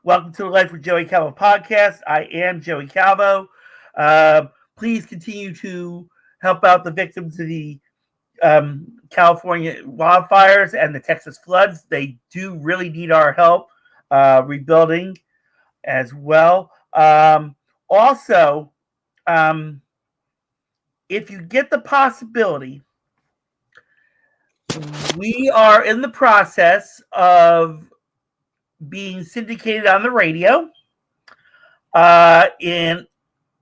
Welcome to the Life with Joey Calvo Podcast. I am Joey Calvo. Please continue to help out the victims of the California wildfires and the Texas floods. They do really need our help rebuilding as well. Also, if you get the possibility, we are in the process of being syndicated on the radio in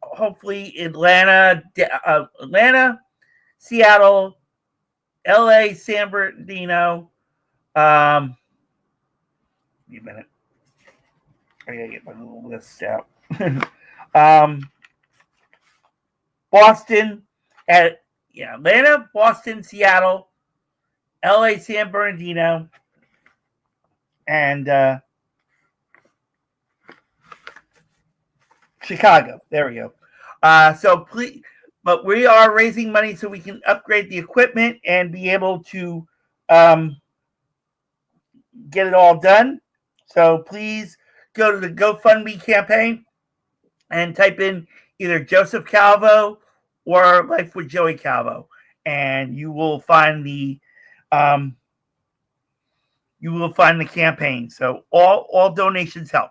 hopefully Atlanta, Seattle, LA, San Bernardino. Wait a minute. I gotta get my little list out. Boston, Atlanta, Boston, Seattle, LA, San Bernardino, and Chicago. There we go. So please, but we are raising money so we can upgrade the equipment and be able to get it all done. So please go to the GoFundMe campaign and type in either Joseph Calvo or Life with Joey Calvo, and you will find the campaign. So all donations help.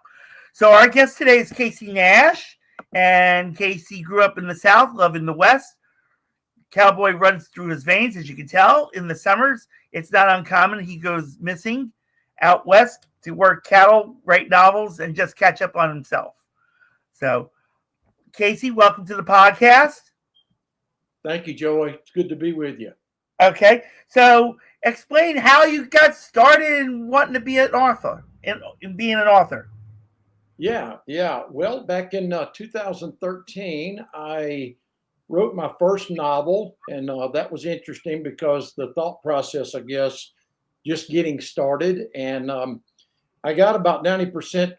So our guest today is Casey Nash, and Casey grew up in the South, loving the West. Cowboy runs through his veins, as you can tell. In the summers, it's not uncommon he goes missing out west to work cattle, write novels, and just catch up on himself. So, Casey, welcome to the podcast. Thank you, Joey. It's good to be with you. Okay, so explain how you got started in wanting to be an author, in being an author. Yeah. Well, back in 2013, I wrote my first novel, and that was interesting because the thought process, I guess, just getting started. And I got about 90%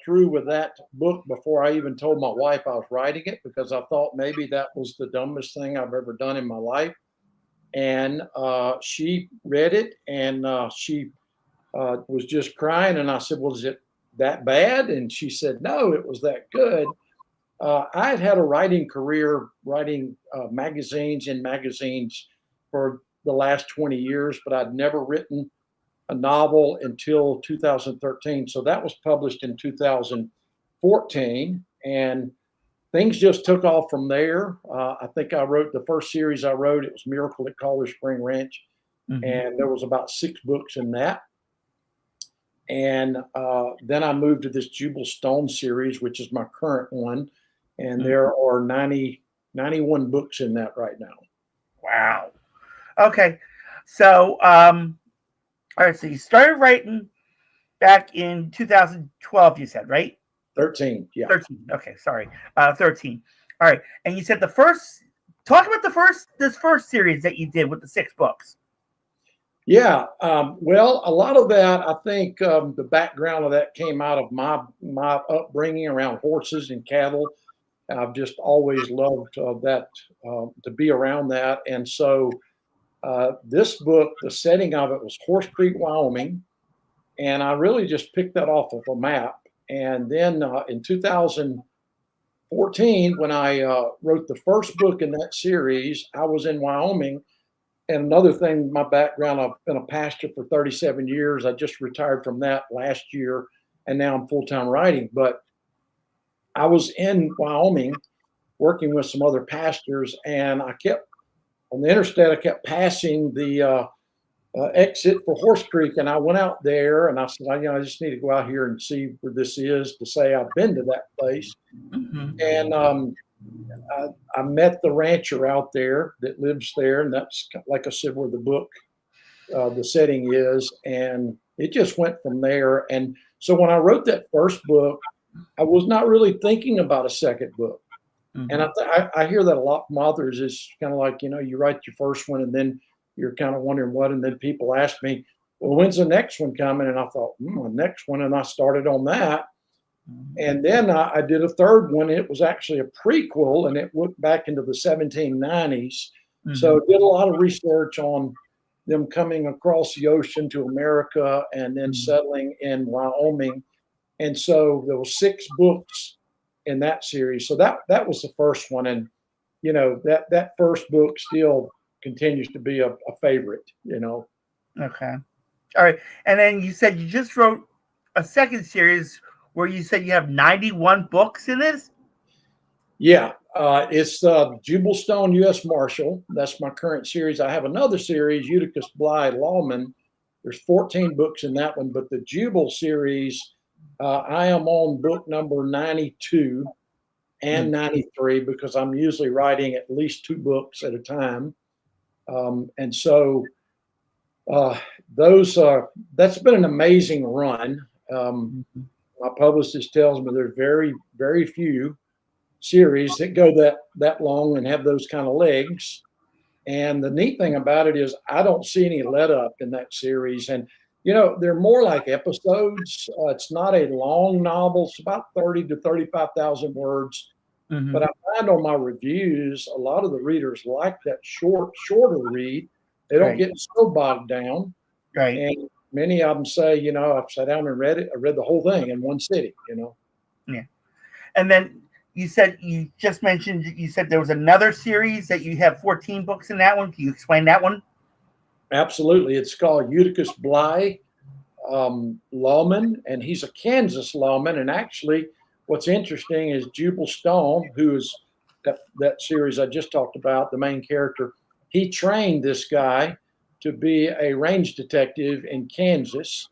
through with that book before I even told my wife I was writing it, because I thought maybe that was the dumbest thing I've ever done in my life. And she read it, and she was just crying. And I said, well, is it that bad? And she said, no, it was that good. I had a writing career, writing magazines for the last 20 years, but I'd never written a novel until 2013. So that was published in 2014, and things just took off from there. I think I wrote the first series it was Miracle at Collar Spring Ranch. Mm-hmm. And there was about 6 books in that. And then I moved to this Jubal Stone series, which is my current one. And there are 91 books in that right now. Wow. Okay. So, all right. So you started writing back in 2012, you said, right? 13. Yeah. 13. Okay. Sorry. 13. All right. And you said talk about this first series that you did with the 6 books. Yeah. Well, a lot of that, I think the background of that came out of my upbringing around horses and cattle. I've just always loved that, to be around that. And so this book, the setting of it was Horse Creek, Wyoming. And I really just picked that off of a map. And then in 2014, when I wrote the first book in that series, I was in Wyoming. And another thing, my background, I've been a pastor for 37 years. I just retired from that last year, and now I'm full-time writing. But I was in Wyoming working with some other pastors, and on the interstate, I kept passing the exit for Horse Creek, and I went out there, and I said, I just need to go out here and see where this is to say I've been to that place. Mm-hmm. And I met the rancher out there that lives there, and that's, like I said, where the book, the setting is, and it just went from there. And so when I wrote that first book, I was not really thinking about a second book. Mm-hmm. And I hear that a lot from authors. It's kind of like, you write your first one and then you're kind of wondering what, and then people ask me, well, when's the next one coming? And I thought, the next one, and I started on that. And then I did a third one. It was actually a prequel, and it went back into the 1790s. Mm-hmm. So did a lot of research on them coming across the ocean to America and then settling in Wyoming. And so there were 6 books in that series. So that was the first one. And, that first book still continues to be a favorite, Okay. All right. And then you said you just wrote a second series where you said you have 91 books in this? Yeah. It's Jubal Stone, U.S. Marshal. That's my current series. I have another series, Eutychus Bly, Lawman. There's 14 books in that one. But the Jubal series, I am on book number 92 and 93 because I'm usually writing at least 2 books at a time. And so that's been an amazing run. My publicist tells me there's very, very few series that go that long and have those kind of legs. And the neat thing about it is I don't see any let up in that series. And, they're more like episodes. It's not a long novel. It's about 30 to 35,000 words. Mm-hmm. But I find on my reviews, a lot of the readers like that shorter read. They don't get so bogged down. Right. And many of them say, I've sat down and read it. I read the whole thing in one sitting, Yeah. And then you said there was another series that you have 14 books in that one. Can you explain that one? Absolutely. It's called Eutychus Bly, lawman, and he's a Kansas lawman. And actually, what's interesting is Jubal Stone, who is that series I just talked about, the main character, he trained this guy to be a range detective in Kansas.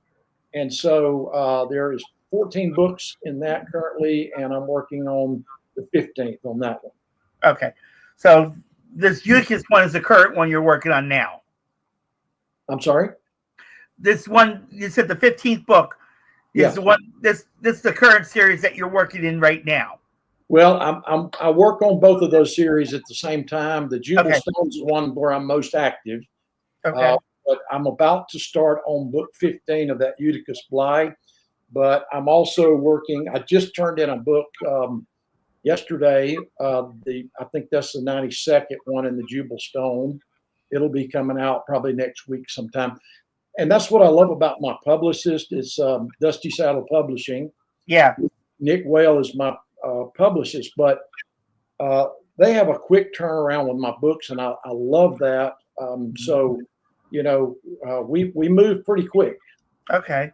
And so there is 14 books in that currently, and I'm working on the 15th on that one. Okay. So this Eutychus one is the current one you're working on now. I'm sorry? This one, you said the 15th book is the one, this is the current series that you're working in right now. Well, I work on both of those series at the same time. The Jubal Stone's the one where I'm most active. Okay. But I'm about to start on book 15 of that Eutychus Bly. But I'm also working, I just turned in a book yesterday. I think that's the 92nd one in the Jubal Stone. It'll be coming out probably next week sometime. And that's what I love about my publicist. It's Dusty Saddle Publishing. Yeah. Nick Whale is my publicist, but they have a quick turnaround with my books, and I love that. So, we move pretty quick. Okay.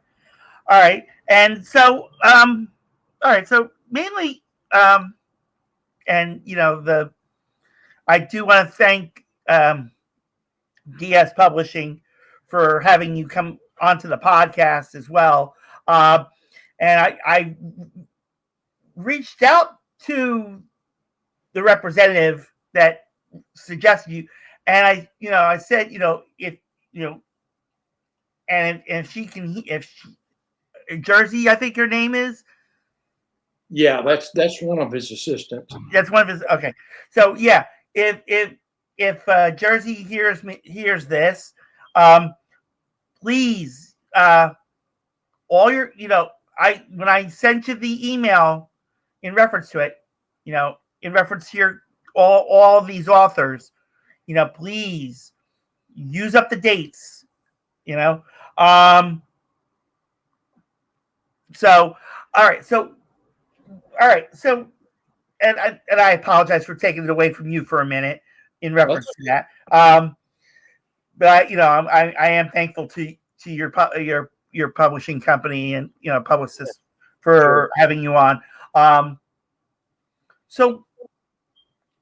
All right. And so, all right. So mainly, and I do want to thank DS Publishing for having you come onto the podcast as well. And I reached out to the representative that suggested you, and I said, if she can, Jersey, I think her name is. Yeah, that's one of his assistants. That's one of his. Okay, so yeah, if Jersey hears this, please, all your, when I sent you the email in reference to it, in reference to your all of these authors, please use up the dates, So, all right. So, and I apologize for taking it away from you for a minute in reference to that. But I am thankful to your publishing company and publicist for having you on. So,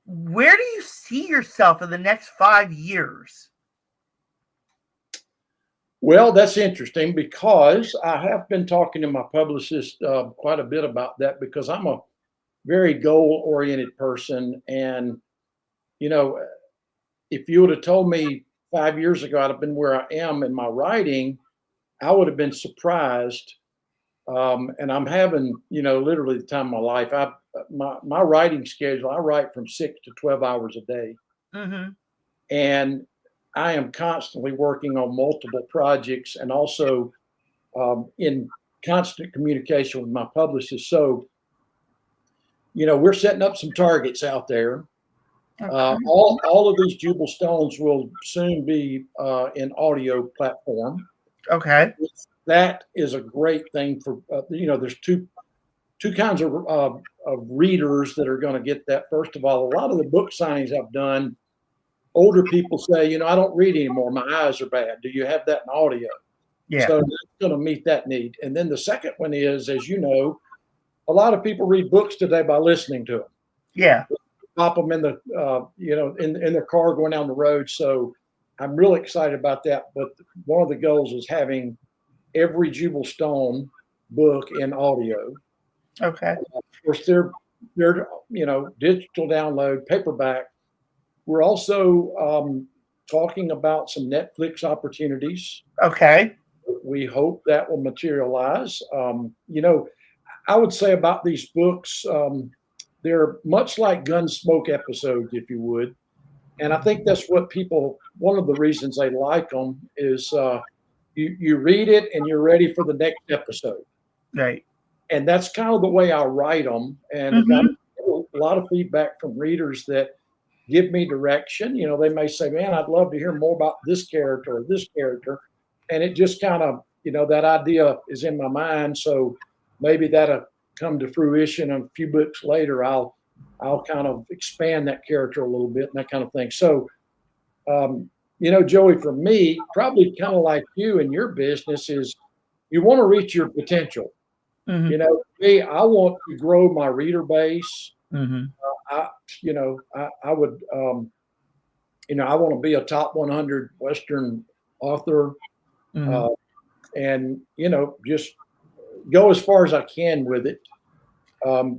where do you see yourself in the next 5 years? Well, that's interesting because I have been talking to my publicist quite a bit about that because I'm a very goal-oriented person. And, if you would have told me 5 years ago I'd have been where I am in my writing, I would have been surprised. And I'm having, literally the time of my life. My writing schedule, I write from 6 to 12 hours a day. Mm-hmm. And I am constantly working on multiple projects and also in constant communication with my publicist. So, we're setting up some targets out there. Okay. All of these Jubal Stones will soon be in audio platform. Okay. That is a great thing for, there's two kinds of readers that are going to get that. First of all, a lot of the book signings I've done, older people say, I don't read anymore. My eyes are bad. Do you have that in audio? Yeah. So that's going to meet that need. And then the second one is, as you know, a lot of people read books today by listening to them. Yeah. Pop them in the, in their car going down the road. So I'm really excited about that. But one of the goals is having every Jubal Stone book in audio. Okay. Of course, they're digital download, paperback. We're also talking about some Netflix opportunities. Okay. We hope that will materialize. I would say about these books, they're much like Gunsmoke episodes, if you would. And I think that's what one of the reasons they like them is you read it and you're ready for the next episode. Right. And that's kind of the way I write them. And I got a lot of feedback from readers that give me direction. They may say, man, I'd love to hear more about this character or this character. And it just kind of, that idea is in my mind. So maybe that'll come to fruition. And a few books later, I'll kind of expand that character a little bit and that kind of thing. So, Joey, for me, probably kind of like you in your business is you want to reach your potential. Me, I want to grow my reader base. I would, I want to be a top 100 Western author, and just go as far as I can with it,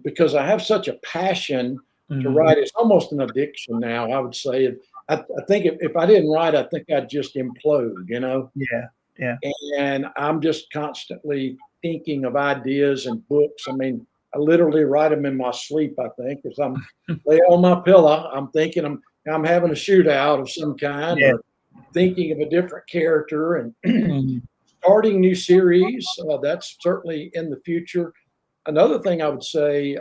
because I have such a passion to write. It's almost an addiction now, I would say. I think if I didn't write, I think I'd just implode. Yeah. And I'm just constantly thinking of ideas and books. I mean, I literally write them in my sleep, I think, as I'm laying on my pillow. I'm thinking I'm having a shootout of some kind, or thinking of a different character and starting new series. That's certainly in the future. Another thing I would say,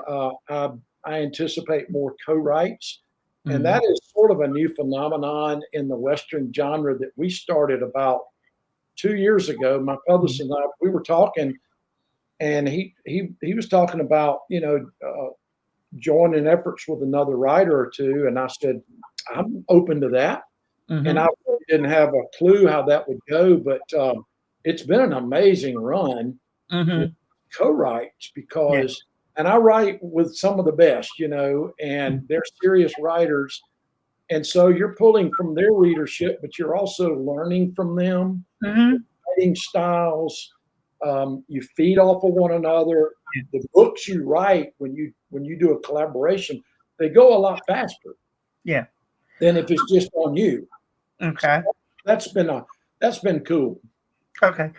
I anticipate more co-writes, and that is sort of a new phenomenon in the Western genre that we started about 2 years ago. My publicist and I, we were talking, and he was talking about, joining efforts with another writer or two. And I said, I'm open to that. And I really didn't have a clue how that would go, but it's been an amazing run with co-writes because, and I write with some of the best, and they're serious writers. And so you're pulling from their readership, but you're also learning from them, writing styles. You feed off of one another. The books you write when you do a collaboration, they go a lot faster. Yeah. Than if it's just on you. Okay. So that's been cool. Okay.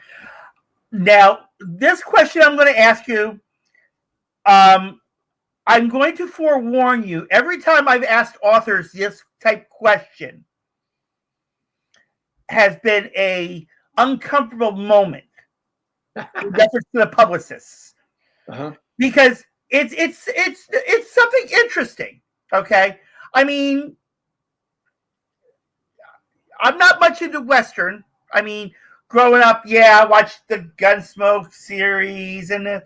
Now, this question I'm going to ask you, I'm going to forewarn you. Every time I've asked authors this type question has been a uncomfortable moment in reference to the publicists, because it's something interesting. Okay, I mean, I'm not much into Western. I mean, growing up, I watched the Gunsmoke series and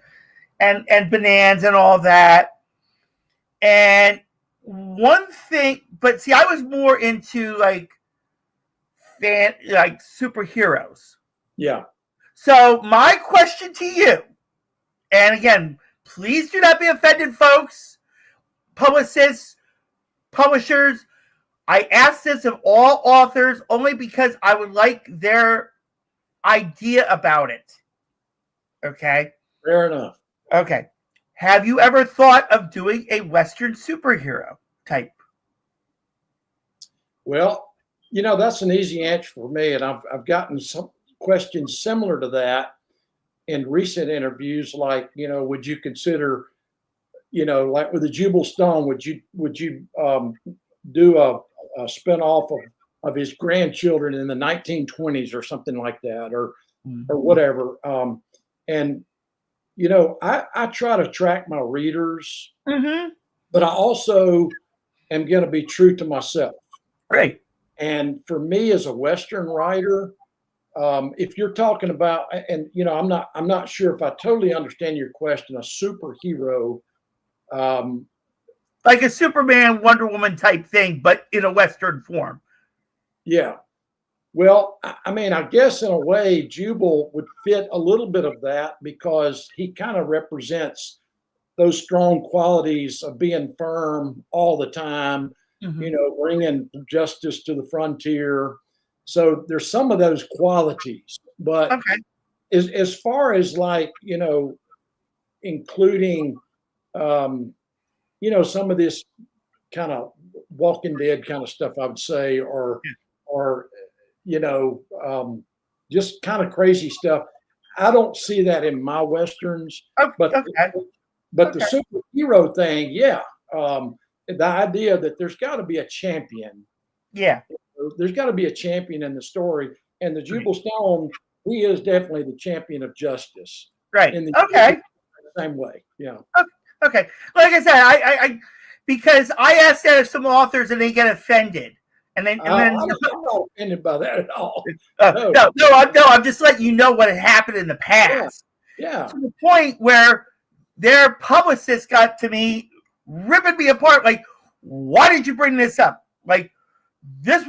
Bonanza and all that. And one thing, but see, I was more into like superheroes. Yeah. So my question to you, and again, please do not be offended, folks, publicists, publishers. I ask this of all authors only because I would like their idea about it. Okay? Fair enough. Okay. Have you ever thought of doing a Western superhero type? Well, that's an easy answer for me, and I've gotten some questions similar to that in recent interviews. Like, would you consider, like with the Jubal Stone, would you do a spinoff of his grandchildren in the 1920s or something like that, or whatever? And I try to track my readers, but I also am going to be true to myself. Right. And for me as a Western writer, if you're talking about, and I'm not sure if I totally understand your question, a superhero. Like a Superman, Wonder Woman type thing, but in a Western form. Yeah. Well, I mean, I guess in a way, Jubal would fit a little bit of that because he kind of represents those strong qualities of being firm all the time, bringing justice to the frontier. So there's some of those qualities, but Okay. as far as like, including, some of this kind of Walking Dead kind of stuff, I would say, or just kind of crazy stuff. I don't see that in my Westerns, but the superhero thing, yeah. The idea that there's got to be a champion. Yeah. There's got to be a champion in the story. And the Jubal Stone, he is definitely the champion of justice. Right. In the same way. Yeah. Okay. Like I said, I because I asked that of some authors and they get offended. And then I'm not offended by that at all. No, I'm just letting you know what had happened in the past. Yeah. To the point where their publicist got to me, ripping me apart. Like, why did you bring this up? Like, this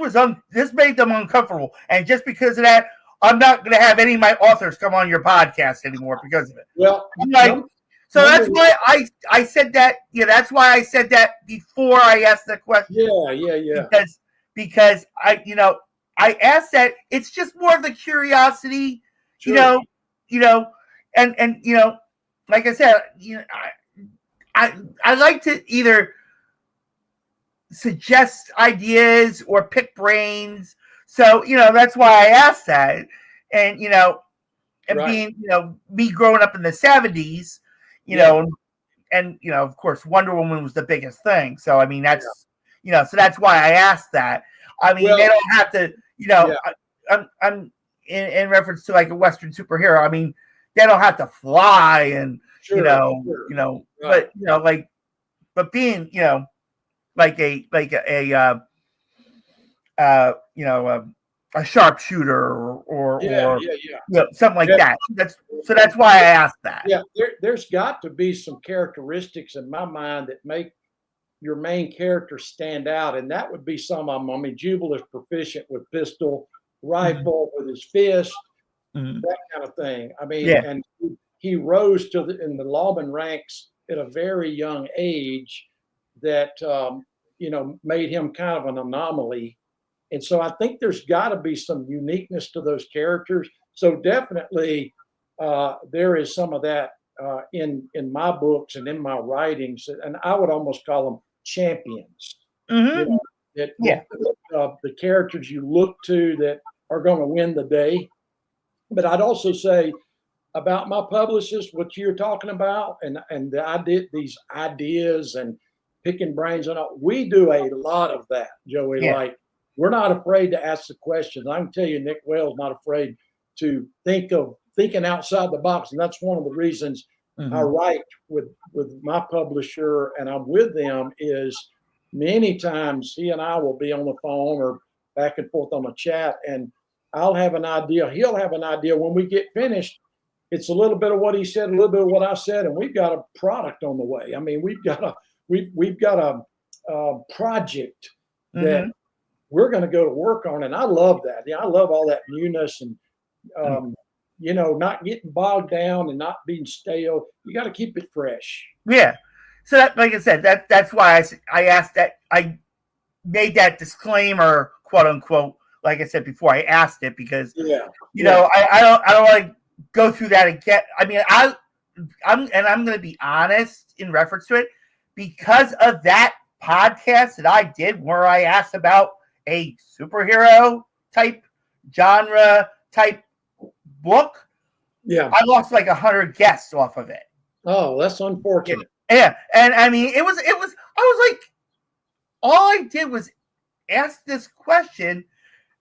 made them uncomfortable. And just because of that, I'm not going to have any of my authors come on your podcast anymore because of it. Well, I'm like, so that's why I said that. Yeah, that's why I said that before I asked the question. Yeah. Because I asked that. It's just more of the curiosity, sure. and like I said, I like to either suggest ideas or pick brains. So that's why I asked that, and Right. being me growing up in the 70s, and of course Wonder Woman was the biggest thing. So I mean that's so that's why I asked that. I mean they don't have to I'm in reference to like a Western superhero. I mean they don't have to fly and Right. but being like a sharpshooter or something like that. That's why I asked that. Yeah, there's got to be some characteristics in my mind that make your main character stand out, and that would be some of them. I mean, Jubal is proficient with pistol, rifle, with his fist, that kind of thing. I mean, and he rose in the lawman ranks at a very young age that made him kind of an anomaly. And so I think there's got to be some uniqueness to those characters. So definitely there is some of that in my books and in my writings, and I would almost call them champions. Mm-hmm. The characters you look to that are going to win the day. But I'd also say about my publicist, what you're talking about, and these ideas and picking brains and all, we do a lot of that, Joey. Yeah. Like, we're not afraid to ask the questions. I can tell you, Nick Wells not afraid to thinking outside the box, and that's one of the reasons I write with my publisher, and I'm with them. Is many times he and I will be on the phone or back and forth on a chat, and I'll have an idea. He'll have an idea. When we get finished, it's a little bit of what he said, a little bit of what I said, and we've got a product on the way. I mean, we've got a project that we're going to go to work on, and I love that. Yeah, I love all that newness and not getting bogged down and not being stale. You got to keep it fresh. Yeah. So that, like I said, that's why I asked that. I made that disclaimer, quote unquote. Like I said before, I asked it because I don't want to go through that again. I mean, I'm going to be honest in reference to it because of that podcast that I did where I asked about a superhero type genre type book. Yeah, I lost like 100 guests off of it. Oh, that's unfortunate. Yeah, and I mean, it was. I was like, all I did was ask this question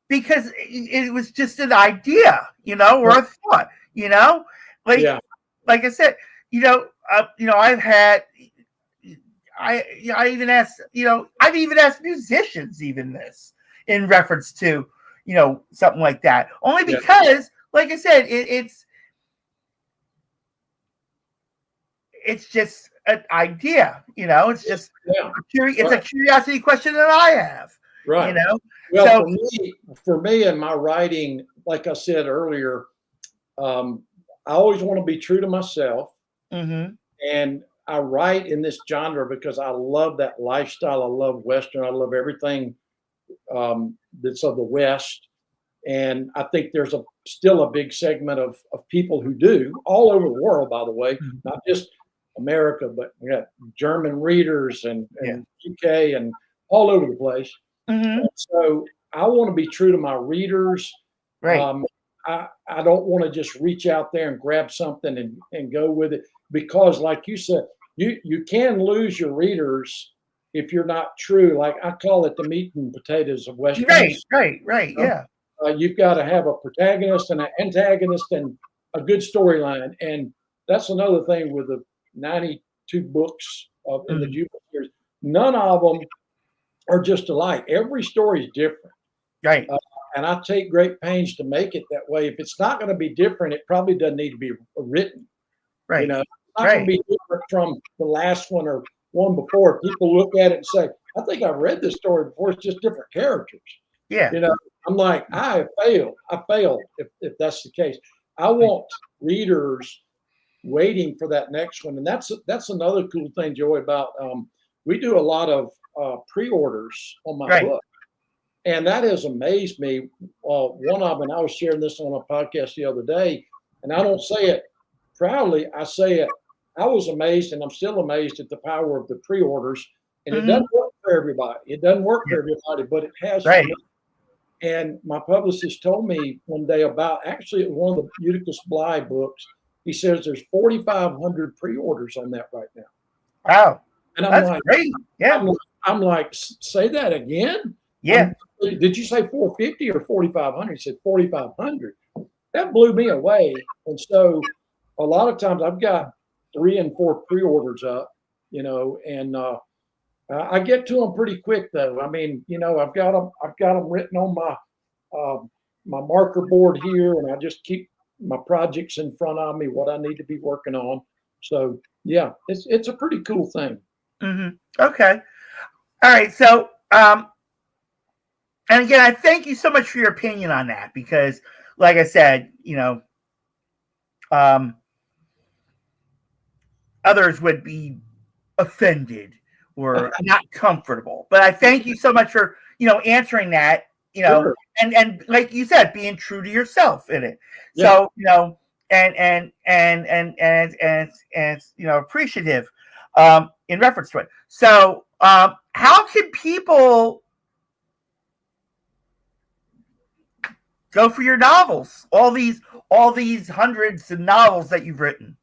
because it was just an idea, or a thought, like I said, I've had. I even asked, I've even asked musicians even this in reference to, something like that. Only because, like I said, it's just an idea, it's just a curiosity question that I have, Right. Well, so, for me in my writing, like I said earlier, I always want to be true to myself. Mm-hmm. And I write in this genre because I love that lifestyle. I love Western. I love everything that's of the West. And I think there's still a big segment of people who do, all over the world, by the way, not just America, but we got German readers and UK and all over the place. Mm-hmm. So I want to be true to my readers. Right. I don't want to just reach out there and grab something and go with it, because like you said, you can lose your readers if you're not true. Like I call it the meat and potatoes of Westerns. Right. Yeah. You've got to have a protagonist and an antagonist and a good storyline. And that's another thing with the 92 books in the Jubilee series. None of them are just alike. Every story is different. Right. And I take great pains to make it that way. If it's not going to be different, it probably doesn't need to be written. Right. It's not going to be different from the last one or one before. People look at it and say, I think I've read this story before. It's just different characters. Yeah. I'm like, I failed if that's the case. I want readers waiting for that next one. And that's another cool thing, Joey, about we do a lot of pre-orders on my book. And that has amazed me. One of them, and I was sharing this on a podcast the other day, and I don't say it proudly. I say it. I was amazed, and I'm still amazed at the power of the pre-orders. And it doesn't work for everybody. But it has. Right. And my publicist told me one day about, actually, one of the Eutychus Bly books. He says there's 4,500 pre-orders on that right now. Wow. And I'm That's like, great. Yeah. I'm like, say that again? Yeah. Did you say 450 or 4,500? He said 4,500. That blew me away. And so a lot of times I've got 3 and 4 pre-orders up, and I get to them pretty quick though. I mean, I've got them written on my marker board here, and I just keep my projects in front of me, what I need to be working on. So yeah, it's a pretty cool thing. Mm-hmm. Okay. All right. So, and again, I thank you so much for your opinion on that, because, like I said, others would be offended or not comfortable. But I thank you so much for, answering that, Sure. and like you said, being true to yourself in it. Yeah. So, and appreciative in reference to it. So, how can people go for your novels? All these hundreds of novels that you've written.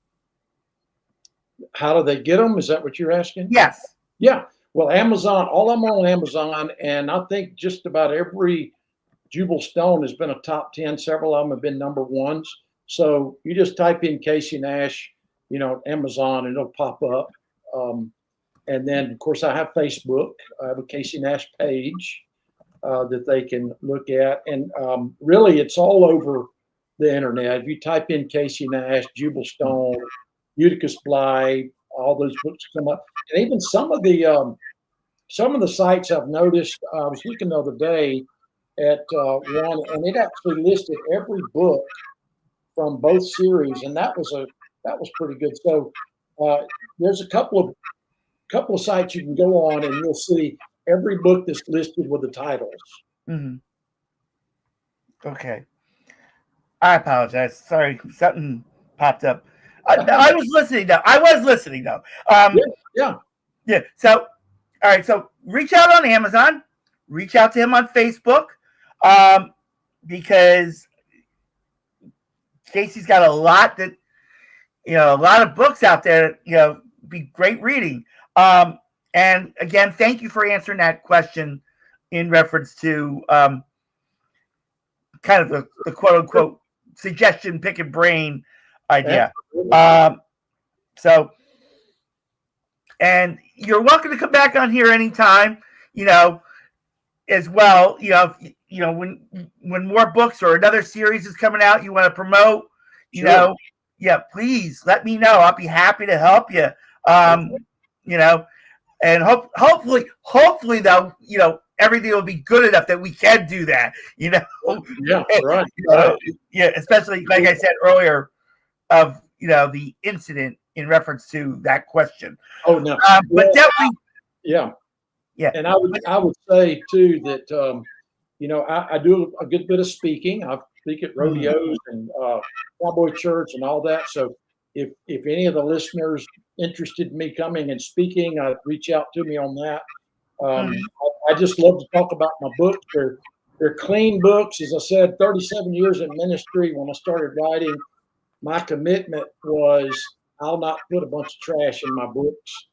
How do they get them? Is that what you're asking? Yes. Yeah. Well, Amazon, all I'm on Amazon, and I think just about every Jubal Stone has been a top 10. Several of them have been number ones. So you just type in Casey Nash, Amazon, and it'll pop up. And then, of course, I have Facebook. I have a Casey Nash page that they can look at. And really, it's all over the internet. If you type in Casey Nash, Jubal Stone, Eutychus Bly, all those books come up. And even some of the sites I've noticed, I was looking the other day at one, and it actually listed every book from both series, and that was pretty good. So there's a couple of sites you can go on, and you'll see every book that's listed with the titles. Mm-hmm. Okay. I apologize. Sorry, something popped up. I was listening though. Yeah. So, all right. So reach out on Amazon. Reach out to him on Facebook, because Casey's got a lot of books out there. Be great reading. And again, thank you for answering that question in reference to kind of the quote unquote suggestion, pick a brain idea. So, and you're welcome to come back on here anytime, as well. when more books or another series is coming out, you want to promote, Sure. Please let me know. I'll be happy to help you. And hopefully though, everything will be good enough that we can do that. Yeah, right. Especially like I said earlier, of the incident in reference to that question. Oh no, but definitely, yeah. Yeah. And I would say too that I do a good bit of speaking. I speak at rodeos and Cowboy church and all that. So if any of the listeners interested in me coming and speaking, reach out to me on that. I just love to talk about my books. They're clean books. As I said, 37 years in ministry. When I started writing, my commitment was I'll not put a bunch of trash in my books.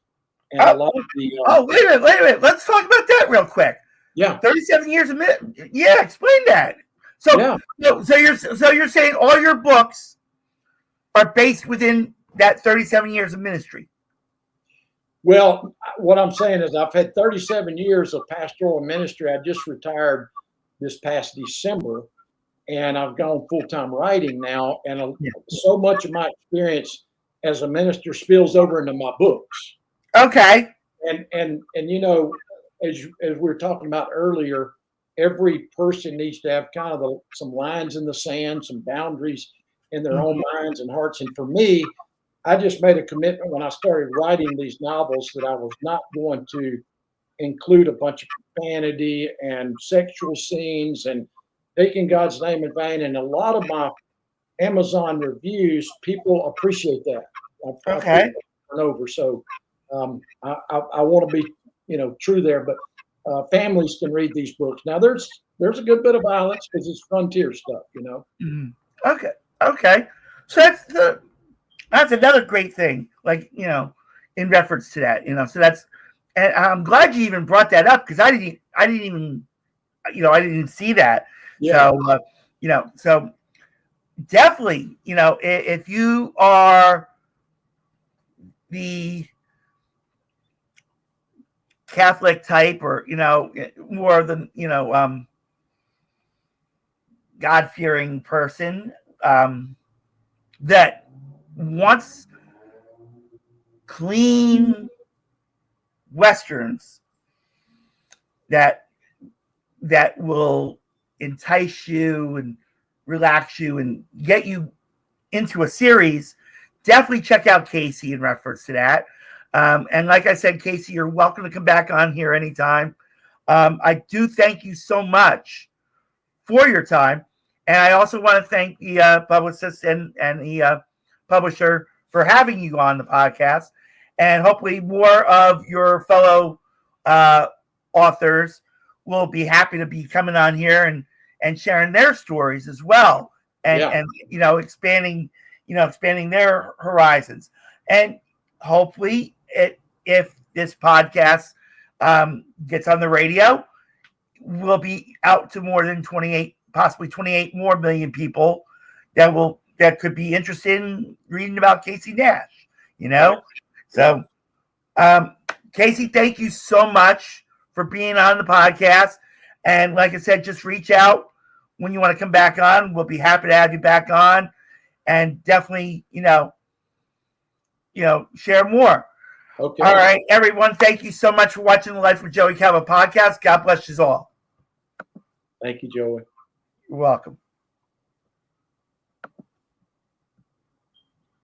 And a lot of the wait a minute. Let's talk about that real quick. Yeah. 37 years of explain that. So you're saying all your books are based within that 37 years of ministry? Well, what I'm saying is I've had 37 years of pastoral ministry. I just retired this past December, and I've gone full-time writing now. And so much of my experience as a minister spills over into my books. Okay. And as we were talking about earlier, every person needs to have kind of some lines in the sand, some boundaries in their own minds and hearts. And for me, I just made a commitment when I started writing these novels that I was not going to include a bunch of profanity and sexual scenes and taking God's name in vain. And a lot of my Amazon reviews, people appreciate that. Okay. Over. So I want to be, true there, but families can read these books. Now there's a good bit of violence because it's frontier stuff, Okay. So that's another great thing, like, in reference to that, so that's, and I'm glad you even brought that up because I didn't even see that. Yeah. So, so definitely, if you are the Catholic type or, more than, God-fearing person, that wants clean Westerns that will entice you and relax you and get you into a series, definitely check out Casey in reference to that. And like I said, Casey, you're welcome to come back on here anytime. I do thank you so much for your time. And I also want to thank the publicist and the publisher for having you on the podcast. And hopefully more of your fellow authors will be happy to be coming on here and sharing their stories as well. And expanding their horizons. And hopefully if this podcast gets on the radio, we'll be out to more than 28 more million people that could be interested in reading about Casey Nash, So, Casey, thank you so much for being on the podcast. And like I said, just reach out when you want to come back on. We'll be happy to have you back on and definitely, share more. Okay. All right, everyone. Thank you so much for watching the Life with Joey Calvo podcast. God bless you all. Thank you, Joey. You're welcome.